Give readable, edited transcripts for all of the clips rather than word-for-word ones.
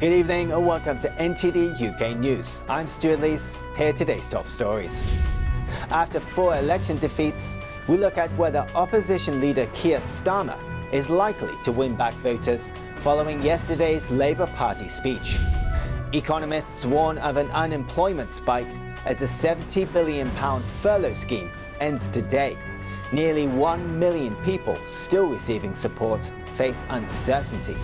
Good evening and welcome to NTD UK News. I'm Stuart Lees. Here are today's top stories. After 4 election defeats, we look at whether opposition leader Keir Starmer is likely to win back voters following yesterday's Labour Party speech. Economists warn of an unemployment spike as the £70 billion furlough scheme ends today. Nearly 1 million people still receiving support face uncertainty.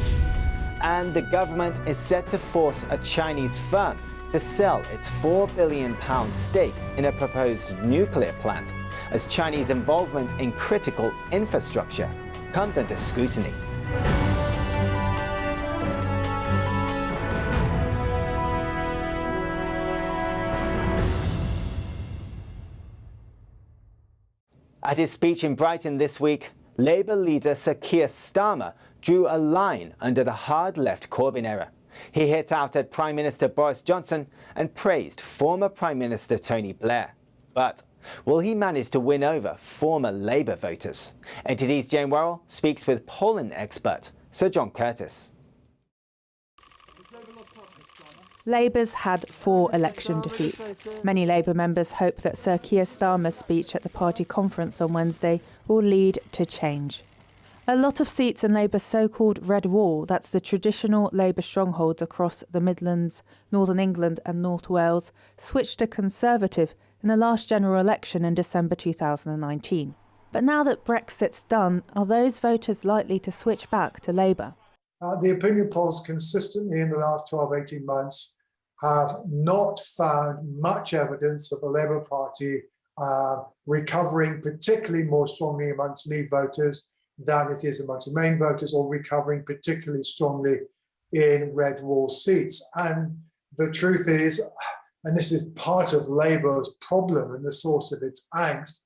And the government is set to force a Chinese firm to sell its £4 billion stake in a proposed nuclear plant as Chinese involvement in critical infrastructure comes under scrutiny. At his speech in Brighton this week, Labour leader Sir Keir Starmer drew a line under the hard-left Corbyn era. He hit out at Prime Minister Boris Johnson and praised former Prime Minister Tony Blair. But will he manage to win over former Labour voters? NTD's Jane Worrell speaks with polling expert Sir John Curtis. Labour's had 4 election defeats. Many Labour members hope that Sir Keir Starmer's speech at the party conference on Wednesday will lead to change. A lot of seats in Labour's so-called Red Wall, that's the traditional Labour strongholds across the Midlands, Northern England and North Wales, switched to Conservative in the last general election in December 2019. But now that Brexit's done, are those voters likely to switch back to Labour? The opinion polls consistently in the last 12-18 months have not found much evidence of the Labour Party recovering particularly more strongly amongst Leave voters than it is amongst the Main voters, or recovering particularly strongly in Red Wall seats. And the truth is, and this is part of Labour's problem and the source of its angst,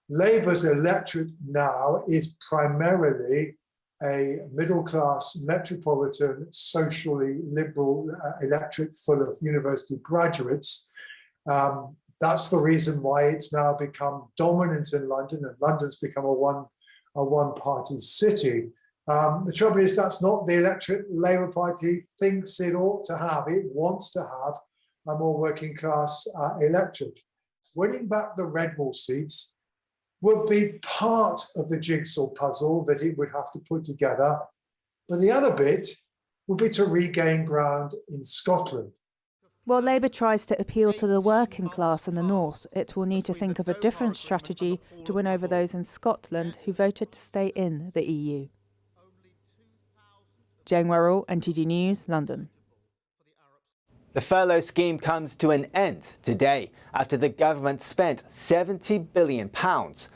Labour's electorate now is primarily a middle-class, metropolitan, socially liberal electorate full of university graduates. That's the reason why it's now become dominant in London, and London's become a one-party city. The trouble is that's not the electorate Labour Party thinks it ought to have. It wants to have a more working-class electorate. Winning back the Red Wall seats would be part of the jigsaw puzzle that it would have to put together. But the other bit would be to regain ground in Scotland. While Labour tries to appeal to the working class in the north, it will need to think of a different strategy to win over those in Scotland who voted to stay in the EU. Jane Worrell, NTD News, London. The furlough scheme comes to an end today after the government spent £70 billion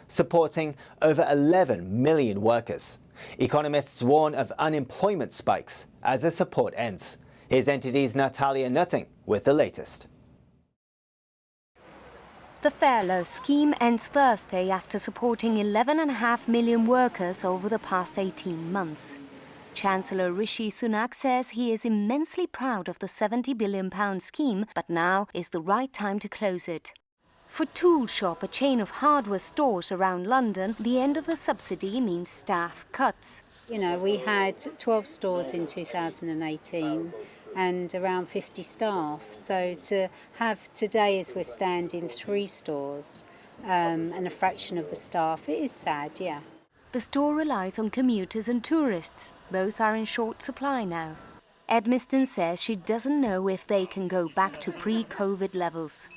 supporting over 11 million workers. Economists warn of unemployment spikes as the support ends. Here's NTD's Natalia Nutting with the latest. The furlough scheme ends Thursday after supporting 11.5 million workers over the past 18 months. Chancellor Rishi Sunak says he is immensely proud of the £70 billion scheme, but now is the right time to close it. For Toolshop, a chain of hardware stores around London, the end of the subsidy means staff cuts. You know, we had 12 stores in 2018 and around 50 staff. So to have today, as we're standing, 3 stores and a fraction of the staff, it is sad, yeah. The store relies on commuters and tourists. Both are in short supply now. Edmiston says she doesn't know if they can go back to pre-COVID levels.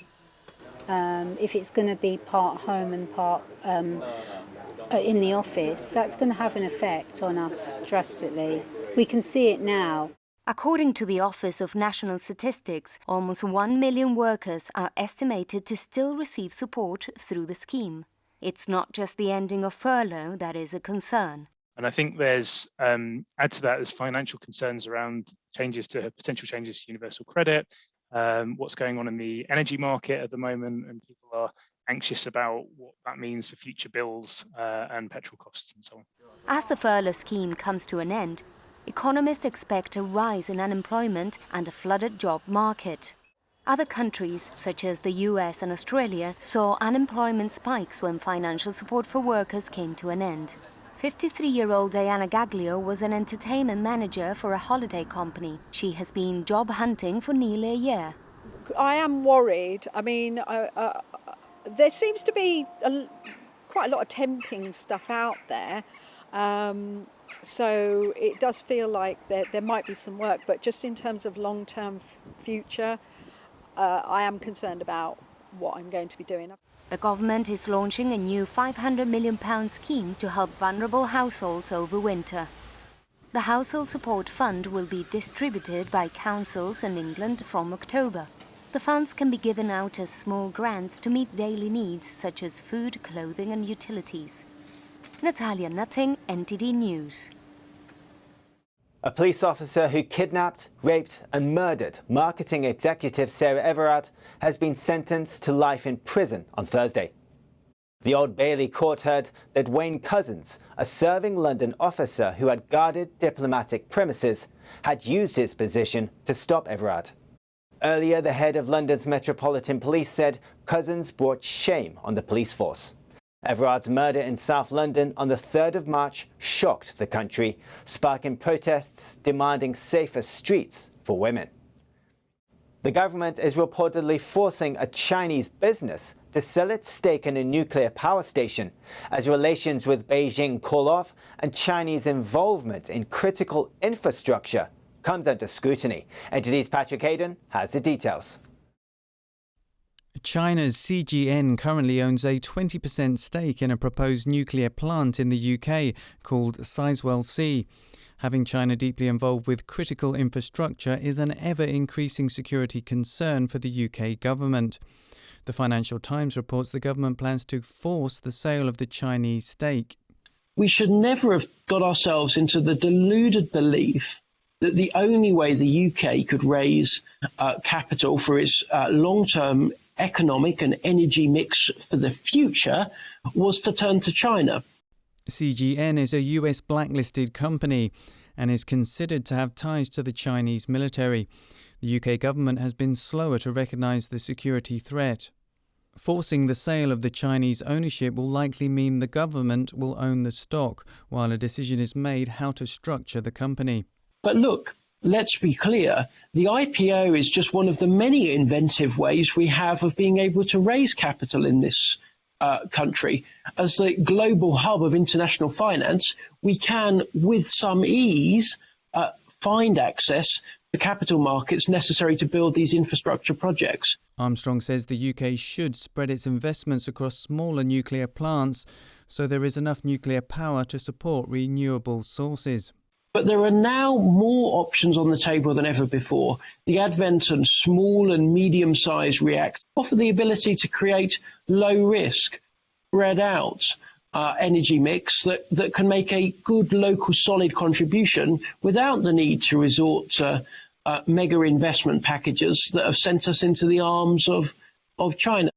If it's going to be part home and part in the office, that's going to have an effect on us drastically. We can see it now. According to the Office of National Statistics, almost 1 million workers are estimated to still receive support through the scheme. It's not just the ending of furlough that is a concern. And I think there's, add to that, there's financial concerns around potential changes to universal credit, what's going on in the energy market at the moment, and people are anxious about what that means for future bills and petrol costs and so on. As the furlough scheme comes to an end, economists expect a rise in unemployment and a flooded job market. Other countries, such as the US and Australia, saw unemployment spikes when financial support for workers came to an end. 53-year-old Diana Gaglio was an entertainment manager for a holiday company. She has been job hunting for nearly a year. I am worried. I mean, there seems to be quite a lot of temping stuff out there. So it does feel like there might be some work, but just in terms of long-term future, I am concerned about what I'm going to be doing. The government is launching a new £500 million scheme to help vulnerable households over winter. The Household Support Fund will be distributed by councils in England from October. The funds can be given out as small grants to meet daily needs such as food, clothing and utilities. Natalia Nutting, NTD News. A police officer who kidnapped, raped and murdered marketing executive Sarah Everard has been sentenced to life in prison on Thursday. The Old Bailey court heard that Wayne Couzens, a serving London officer who had guarded diplomatic premises, had used his position to stop Everard. Earlier, the head of London's Metropolitan Police said Couzens brought shame on the police force. Everard's murder in South London on the 3rd of March shocked the country, sparking protests demanding safer streets for women. The government is reportedly forcing a Chinese business to sell its stake in a nuclear power station as relations with Beijing cool off and Chinese involvement in critical infrastructure comes under scrutiny. NTD's Patrick Hayden has the details. China's CGN currently owns a 20% stake in a proposed nuclear plant in the UK called Sizewell C. Having China deeply involved with critical infrastructure is an ever-increasing security concern for the UK government. The Financial Times reports the government plans to force the sale of the Chinese stake. We should never have got ourselves into the deluded belief that the only way the UK could raise capital for its long-term economic and energy mix for the future was to turn to China. CGN is a US blacklisted company and is considered to have ties to the Chinese military. The UK government has been slower to recognise the security threat. Forcing the sale of the Chinese ownership will likely mean the government will own the stock, while a decision is made how to structure the company. But look, let's be clear, the IPO is just one of the many inventive ways we have of being able to raise capital in this country. As the global hub of international finance, we can, with some ease, find access to capital markets necessary to build these infrastructure projects. Armstrong says the UK should spread its investments across smaller nuclear plants so there is enough nuclear power to support renewable sources. But there are now more options on the table than ever before. The advent of small and medium-sized reactors offer the ability to create low-risk, spread out energy mix that can make a good local solid contribution without the need to resort to mega investment packages that have sent us into the arms of China.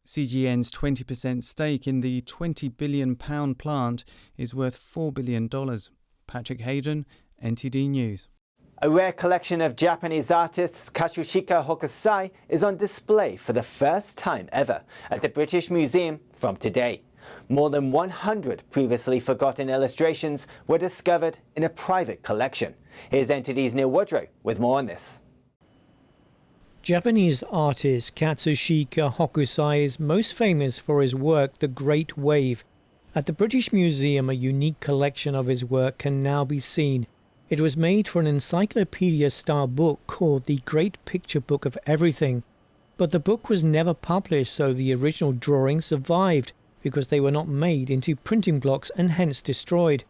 CGN's 20% stake in the £20 billion plant is worth $4 billion. Patrick Hayden, NTD News. A rare collection of Japanese artists Katsushika Hokusai is on display for the first time ever at the British Museum from today. More than 100 previously forgotten illustrations were discovered in a private collection. Here's NTD's Neil Woodrow with more on this. Japanese artist Katsushika Hokusai is most famous for his work The Great Wave. At the British Museum, a unique collection of his work can now be seen. It was made for an encyclopedia-style book called The Great Picture Book of Everything. But the book was never published, so the original drawings survived because they were not made into printing blocks and hence destroyed.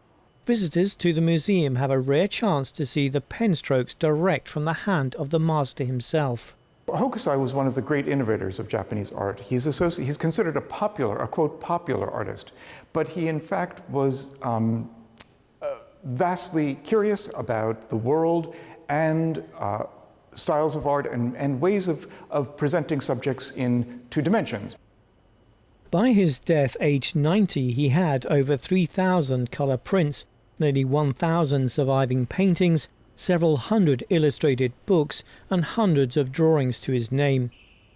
Visitors to the museum have a rare chance to see the pen strokes direct from the hand of the master himself. Hokusai was one of the great innovators of Japanese art. He's considered a quote, popular artist, but he in fact was vastly curious about the world and styles of art and ways of presenting subjects in two dimensions. By his death, aged 90, he had over 3,000 colour prints, nearly 1,000 surviving paintings, several hundred illustrated books and hundreds of drawings to his name.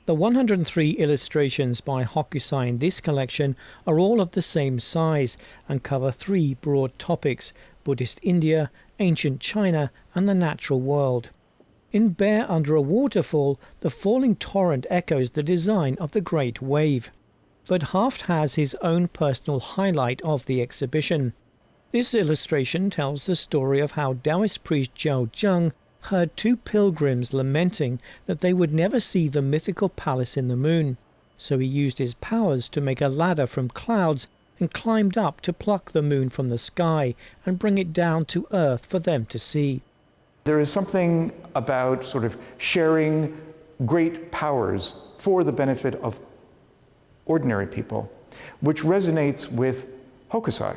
The 103 illustrations by Hokusai in this collection are all of the same size and cover 3 broad topics: Buddhist India, ancient China and the natural world. In Bear Under a Waterfall, the falling torrent echoes the design of the Great Wave. But Haft has his own personal highlight of the exhibition. This illustration tells the story of how Taoist priest Zhao Zheng heard 2 pilgrims lamenting that they would never see the mythical palace in the moon. So he used his powers to make a ladder from clouds and climbed up to pluck the moon from the sky and bring it down to earth for them to see. There is something about sort of sharing great powers for the benefit of ordinary people, which resonates with Hokusai,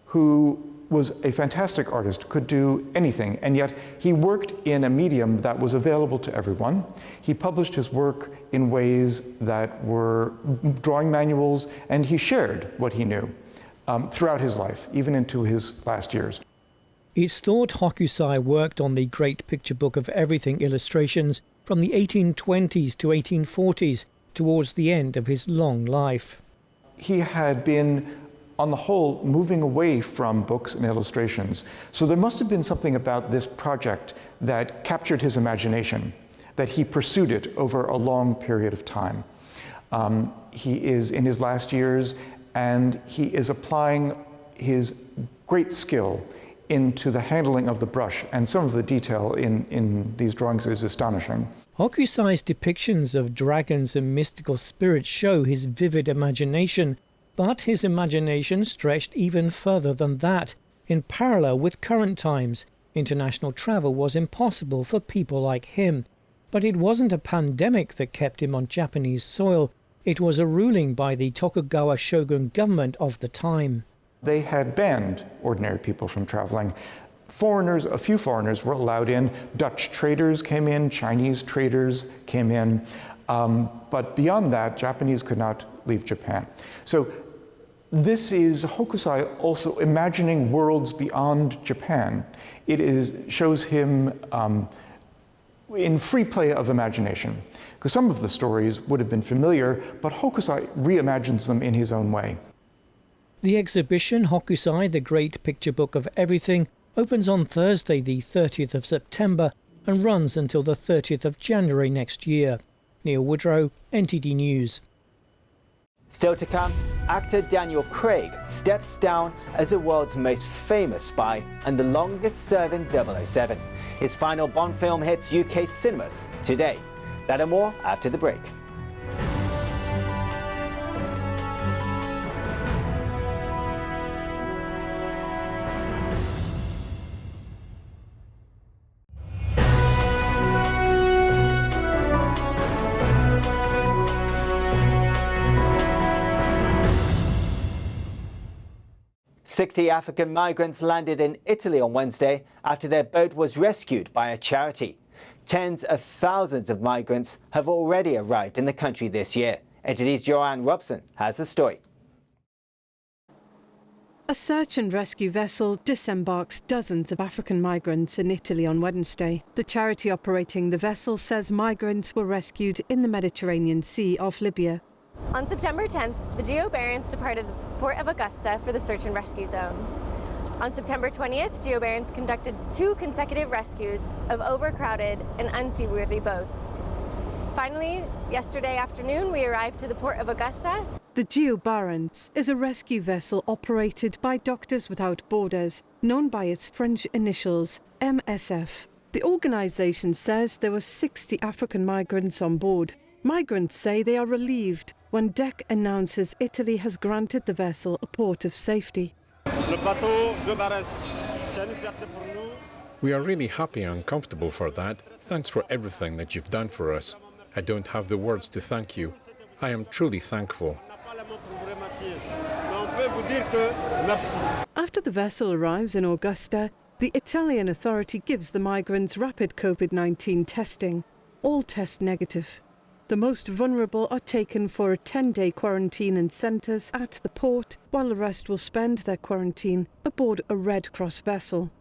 who was a fantastic artist, could do anything, and yet he worked in a medium that was available to everyone. He published his work in ways that were drawing manuals, and he shared what he knew throughout his life, even into his last years. It's thought Hokusai worked on the Great Picture Book of Everything illustrations from the 1820s to 1840s, towards the end of his long life. He had been, on the whole, moving away from books and illustrations. So there must have been something about this project that captured his imagination, that he pursued it over a long period of time. He is in his last years, and he is applying his great skill into the handling of the brush, and some of the detail in these drawings is astonishing. Hokusai's depictions of dragons and mystical spirits show his vivid imagination, but his imagination stretched even further than that. In parallel with current times, international travel was impossible for people like him. But it wasn't a pandemic that kept him on Japanese soil. It was a ruling by the Tokugawa shogun government of the time. They had banned ordinary people from traveling. Foreigners, a few foreigners were allowed in. Dutch traders came in, Chinese traders came in. But beyond that, Japanese could not leave Japan. So this is Hokusai also imagining worlds beyond Japan. Shows him in free play of imagination, because some of the stories would have been familiar, but Hokusai reimagines them in his own way. The exhibition, Hokusai, the Great Picture Book of Everything, opens on Thursday the 30th of September and runs until the 30th of January next year. Neil Woodrow, NTD News. Still to come, actor Daniel Craig steps down as the world's most famous spy and the longest-serving 007. His final Bond film hits UK cinemas today. That and more after the break. "60 African migrants landed in Italy on Wednesday after their boat was rescued by a charity. Tens of thousands of migrants have already arrived in the country this year. NTD's Joanne Robson has the story. A search and rescue vessel disembarks dozens of African migrants in Italy on Wednesday. The charity operating the vessel says migrants were rescued in the Mediterranean Sea off Libya. On September 10th, the GEO Barents departed the port of Augusta for the search and rescue zone. On September 20th, GEO Barents conducted 2 consecutive rescues of overcrowded and unseaworthy boats. Finally, yesterday afternoon, we arrived to the port of Augusta. The GEO Barents is a rescue vessel operated by Doctors Without Borders, known by its French initials, MSF. The organisation says there were 60 African migrants on board. Migrants say they are relieved when DEC announces Italy has granted the vessel a port of safety. We are really happy and comfortable for that. Thanks for everything that you've done for us. I don't have the words to thank you. I am truly thankful. After the vessel arrives in Augusta, the Italian authority gives the migrants rapid COVID-19 testing. All test negative. The most vulnerable are taken for a 10-day quarantine in centres at the port, while the rest will spend their quarantine aboard a Red Cross vessel.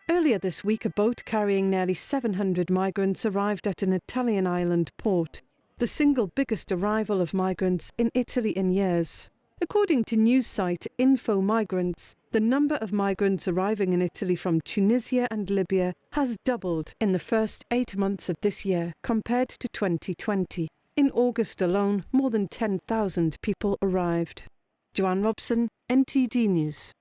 Earlier this week, a boat carrying nearly 700 migrants arrived at an Italian island port. the single biggest arrival of migrants in Italy in years. According to news site Info Migrants, the number of migrants arriving in Italy from Tunisia and Libya has doubled in the first 8 months of this year compared to 2020. In August alone, more than 10,000 people arrived. Joanne Robson, NTD News.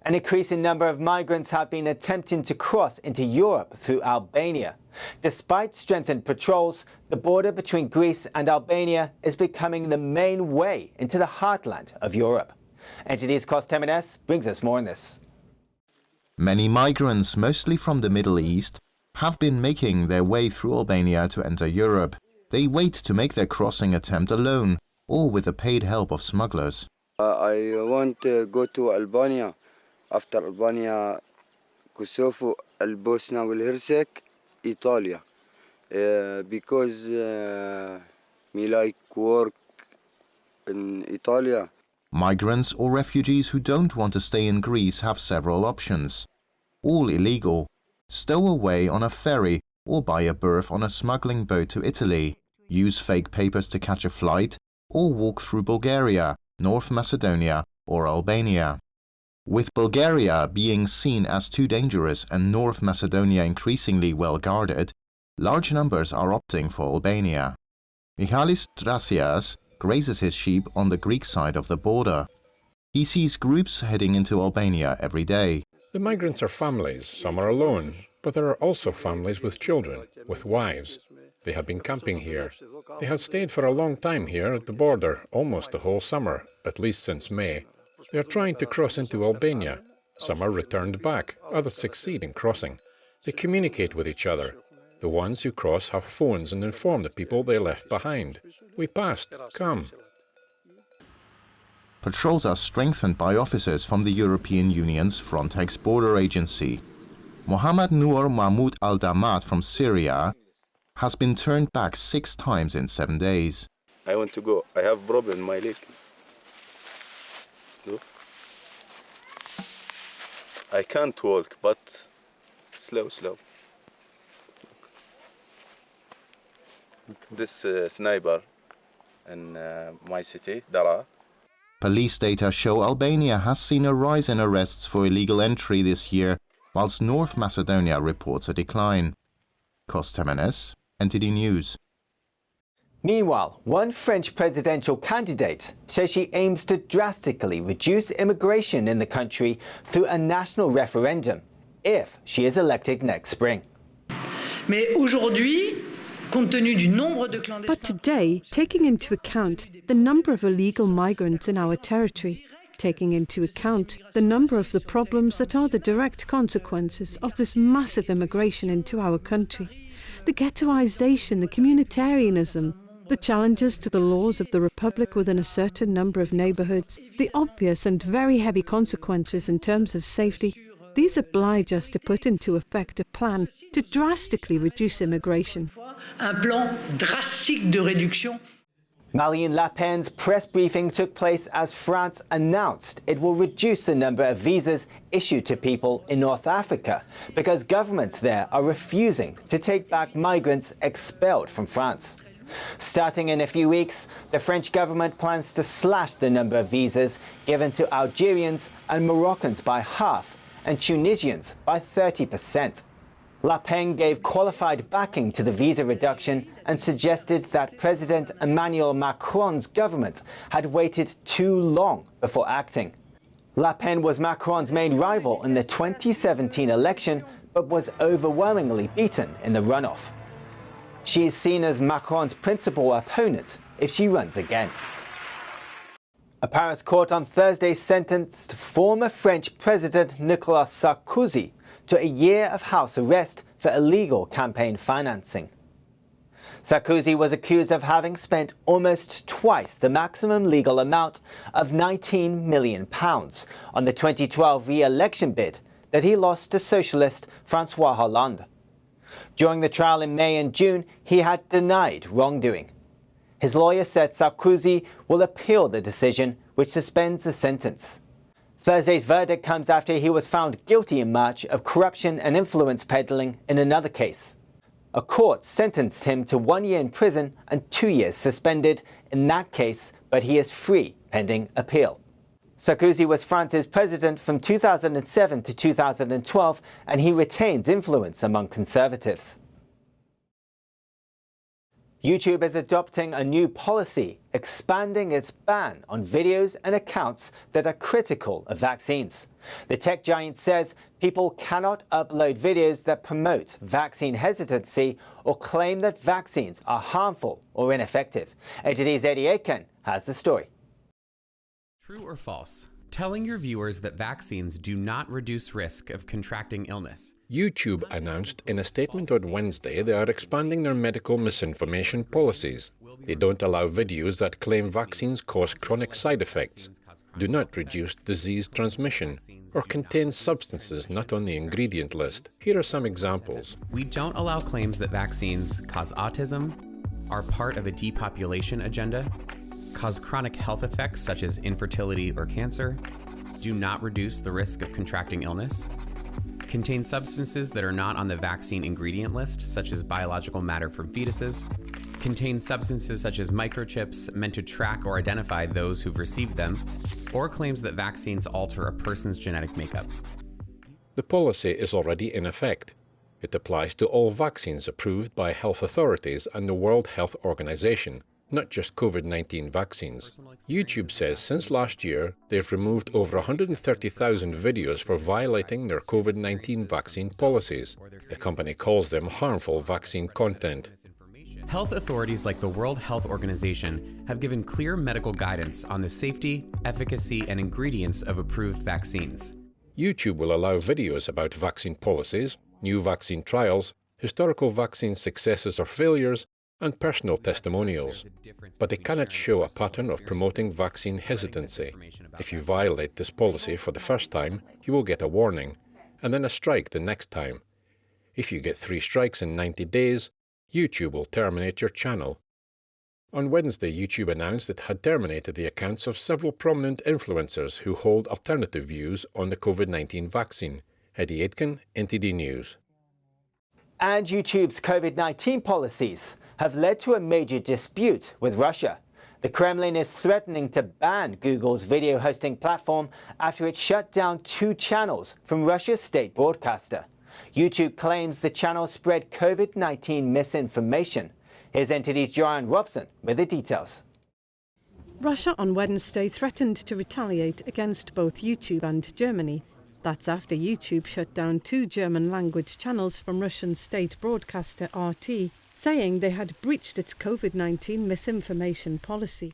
An increasing number of migrants have been attempting to cross into Europe through Albania. Despite strengthened patrols, the border between Greece and Albania is becoming the main way into the heartland of Europe. NTD's Kos Temenes brings us more on this. Many migrants, mostly from the Middle East, have been making their way through Albania to enter Europe. They wait to make their crossing attempt alone or with the paid help of smugglers. I want to go to Albania. After Albania, Kosovo, Bosnia and Herzegovina, Italy, because me like work in Italy. Migrants or refugees who don't want to stay in Greece have several options. All illegal. Stow away on a ferry or buy a berth on a smuggling boat to Italy, use fake papers to catch a flight, or walk through Bulgaria, North Macedonia or Albania. With Bulgaria being seen as too dangerous and North Macedonia increasingly well guarded, large numbers are opting for Albania. Michalis Drasias grazes his sheep on the Greek side of the border. He sees groups heading into Albania every day. The migrants are families, some are alone, but there are also families with children, with wives. They have been camping here. They have stayed for a long time here at the border, almost the whole summer, at least since May. They are trying to cross into Albania. Some are returned back, others succeed in crossing. They communicate with each other. The ones who cross have phones and inform the people they left behind. We passed, come. Patrols are strengthened by officers from the European Union's Frontex border agency. Mohammed Noor Mahmoud al-Damat from Syria has been turned back 6 times in 7 days. I want to go. I have problem in my leg. Look. I can't walk, but slow. This sniper in my city, Dara. Police data show Albania has seen a rise in arrests for illegal entry this year, whilst North Macedonia reports a decline. Kos Temenes, NTD News. Meanwhile, one French presidential candidate says she aims to drastically reduce immigration in the country through a national referendum if she is elected next spring. But today, taking into account the number of illegal migrants in our territory, taking into account the number of the problems that are the direct consequences of this massive immigration into our country, the ghettoization, the communitarianism, the challenges to the laws of the Republic within a certain number of neighbourhoods, the obvious and very heavy consequences in terms of safety, these oblige us to put into effect a plan to drastically reduce immigration. Marine Le Pen's press briefing took place as France announced it will reduce the number of visas issued to people in North Africa because governments there are refusing to take back migrants expelled from France. Starting in a few weeks, the French government plans to slash the number of visas given to Algerians and Moroccans by half and Tunisians by 30%. Le Pen gave qualified backing to the visa reduction and suggested that President Emmanuel Macron's government had waited too long before acting. Le Pen was Macron's main rival in the 2017 election, but was overwhelmingly beaten in the runoff. She is seen as Macron's principal opponent if she runs again. A Paris court on Thursday sentenced former French President Nicolas Sarkozy to a year of house arrest for illegal campaign financing. Sarkozy was accused of having spent almost twice the maximum legal amount of £19 million on the 2012 re-election bid that he lost to socialist François Hollande. During the trial in May and June, he had denied wrongdoing. His lawyer said Sarkozy will appeal the decision, which suspends the sentence. Thursday's verdict comes after he was found guilty in March of corruption and influence peddling in another case. A court sentenced him to 1 year in prison and 2 years suspended in that case, but he is free pending appeal. Sarkozy was France's president from 2007 to 2012, and he retains influence among conservatives. YouTube is adopting a new policy, expanding its ban on videos and accounts that are critical of vaccines. The tech giant says people cannot upload videos that promote vaccine hesitancy or claim that vaccines are harmful or ineffective. NTD's Eddie Aiken has the story. True or false? Telling your viewers that vaccines do not reduce risk of contracting illness. YouTube announced in a statement on Wednesday they are expanding their medical misinformation policies. They don't allow videos that claim vaccines cause chronic side effects, do not reduce disease transmission, or contain substances not on the ingredient list. Here are some examples. We don't allow claims that vaccines cause autism, are part of a depopulation agenda, cause chronic health effects such as infertility or cancer, do not reduce the risk of contracting illness, contain substances that are not on the vaccine ingredient list, such as biological matter from fetuses, contain substances such as microchips meant to track or identify those who've received them, or claims that vaccines alter a person's genetic makeup. The policy is already in effect. It applies to all vaccines approved by health authorities and the World Health Organization, not just COVID-19 vaccines. YouTube says since last year, they've removed over 130,000 videos for violating their COVID-19 vaccine policies. The company calls them harmful vaccine content. Health authorities like the World Health Organization have given clear medical guidance on the safety, efficacy, and ingredients of approved vaccines. YouTube will allow videos about vaccine policies, new vaccine trials, historical vaccine successes or failures, and personal testimonials, but it cannot show a pattern of promoting vaccine hesitancy. If you violate this policy for the first time, you will get a warning, and then a strike the next time. If you get 3 strikes in 90 days, YouTube will terminate your channel. On Wednesday, YouTube announced it had terminated the accounts of several prominent influencers who hold alternative views on the COVID-19 vaccine. Eddie Aitken, NTD News. And YouTube's COVID-19 policies have led to a major dispute with Russia. The Kremlin is threatening to ban Google's video hosting platform after it shut down 2 channels from Russia's state broadcaster. YouTube claims the channel spread COVID-19 misinformation. Here's NTD's Joanne Robson with the details. Russia on Wednesday threatened to retaliate against both YouTube and Germany. That's after YouTube shut down 2 German-language channels from Russian state broadcaster RT, saying they had breached its COVID-19 misinformation policy.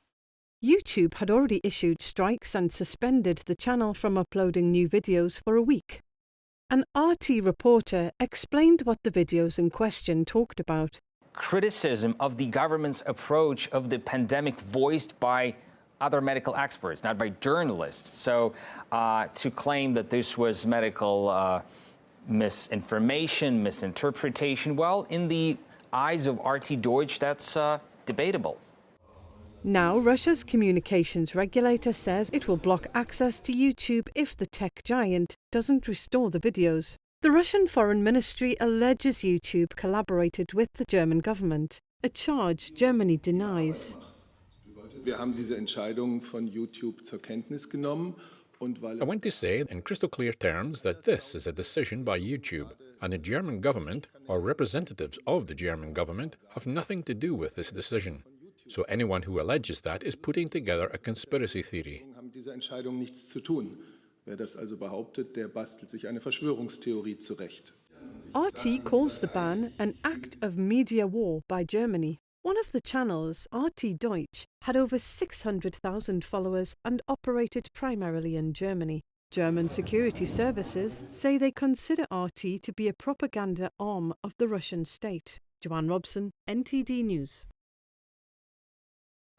YouTube had already issued strikes and suspended the channel from uploading new videos for a week. An RT reporter explained what the videos in question talked about. Criticism of the government's approach of the pandemic voiced by other medical experts, not by journalists. So to claim that this was medical misinformation, misinterpretation, well, in the eyes of RT Deutsch, that's debatable. Now, Russia's communications regulator says it will block access to YouTube if the tech giant doesn't restore the videos. The Russian Foreign Ministry alleges YouTube collaborated with the German government, a charge Germany denies. Wir haben diese Entscheidung von YouTube zur Kenntnis genommen. I want to say in crystal clear terms that this is a decision by YouTube, and the German government or representatives of the German government have nothing to do with this decision. So anyone who alleges that is putting together a conspiracy theory. Haben diese Entscheidung nichts zu tun. Wer das also behauptet, der bastelt sich eine Verschwörungstheorie zurecht. RT calls the ban an act of media war by Germany. One of the channels, RT Deutsch, had over 600,000 followers and operated primarily in Germany. German security services say they consider RT to be a propaganda arm of the Russian state. Joanne Robson, NTD News.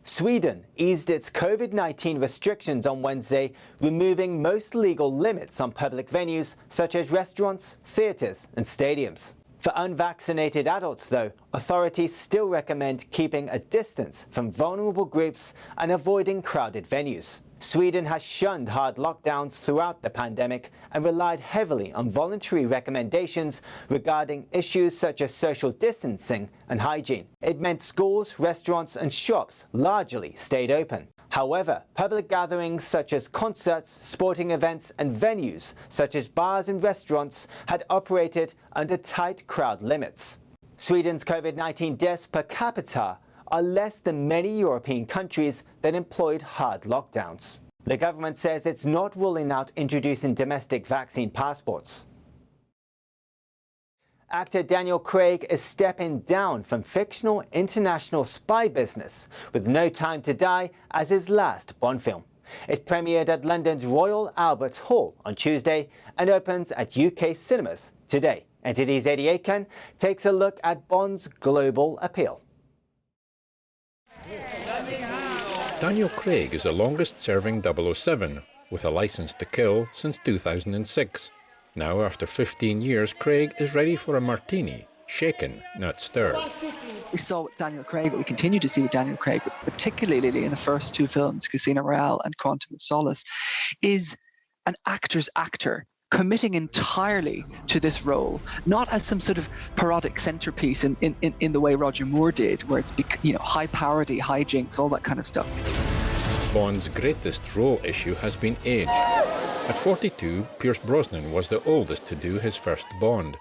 Sweden eased its COVID-19 restrictions on Wednesday, removing most legal limits on public venues such as restaurants, theatres and stadiums. For unvaccinated adults, though, authorities still recommend keeping a distance from vulnerable groups and avoiding crowded venues. Sweden has shunned hard lockdowns throughout the pandemic and relied heavily on voluntary recommendations regarding issues such as social distancing and hygiene. It meant schools, restaurants and shops largely stayed open. However, public gatherings such as concerts, sporting events and venues such as bars and restaurants had operated under tight crowd limits. Sweden's COVID-19 deaths per capita are less than many European countries that employed hard lockdowns. The government says it's not ruling out introducing domestic vaccine passports. Actor Daniel Craig is stepping down from fictional international spy business with No Time to Die as his last Bond film. It premiered at London's Royal Albert Hall on Tuesday and opens at UK cinemas today. NTD's Eddie Aiken takes a look at Bond's global appeal. Daniel Craig is the longest-serving 007, with a licence to kill since 2006. Now, after 15 years, Craig is ready for a martini, shaken, not stirred. We saw with Daniel Craig, but we continue to see with Daniel Craig, but particularly in the first two films, Casino Royale and Quantum of Solace, is an actor's actor committing entirely to this role, not as some sort of parodic centerpiece in the way Roger Moore did, where it's high parody, high jinks, all that kind of stuff. Bond's greatest role issue has been age. At 42, Pierce Brosnan was the oldest to do his first Bond.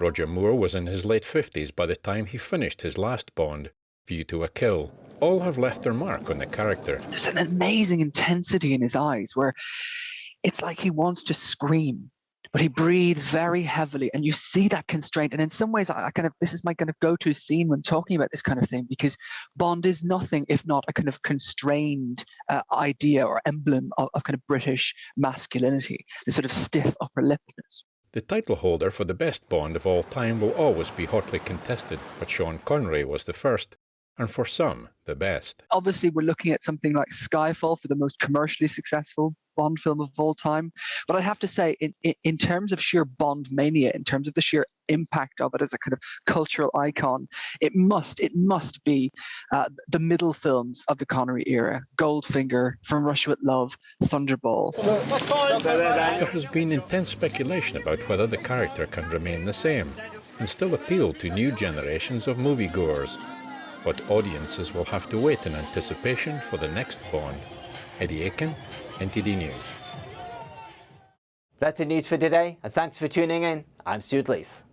Roger Moore was in his late 50s by the time he finished his last Bond, View to a Kill. All have left their mark on the character. There's an amazing intensity in his eyes where it's like he wants to scream, but he breathes very heavily, and you see that constraint. And in some ways, this is my kind of go-to scene when talking about this kind of thing, because Bond is nothing if not a kind of constrained idea or emblem of kind of British masculinity, the sort of stiff upper lipness. The title holder for the best Bond of all time will always be hotly contested, but Sean Connery was the first, and for some, the best. Obviously, we're looking at something like Skyfall for the most commercially successful Bond film of all time. But I'd have to say, in terms of sheer Bond mania, in terms of the sheer impact of it as a kind of cultural icon, it must be the middle films of the Connery era. Goldfinger, From Russia with Love, Thunderball. There has been intense speculation about whether the character can remain the same and still appeal to new generations of moviegoers. But audiences will have to wait in anticipation for the next Bond. Eddie Aiken, NTD News. That's it news for today, and thanks for tuning in. I'm Stuart Lees.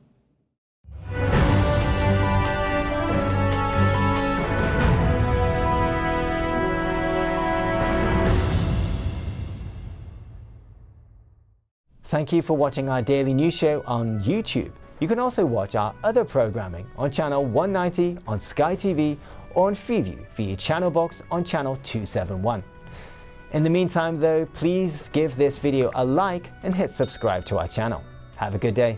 Thank you for watching our daily news show on YouTube. You can also watch our other programming on channel 190 on Sky TV or on Freeview via channel box on channel 271. In the meantime though, please give this video a like and hit subscribe to our channel. Have a good day.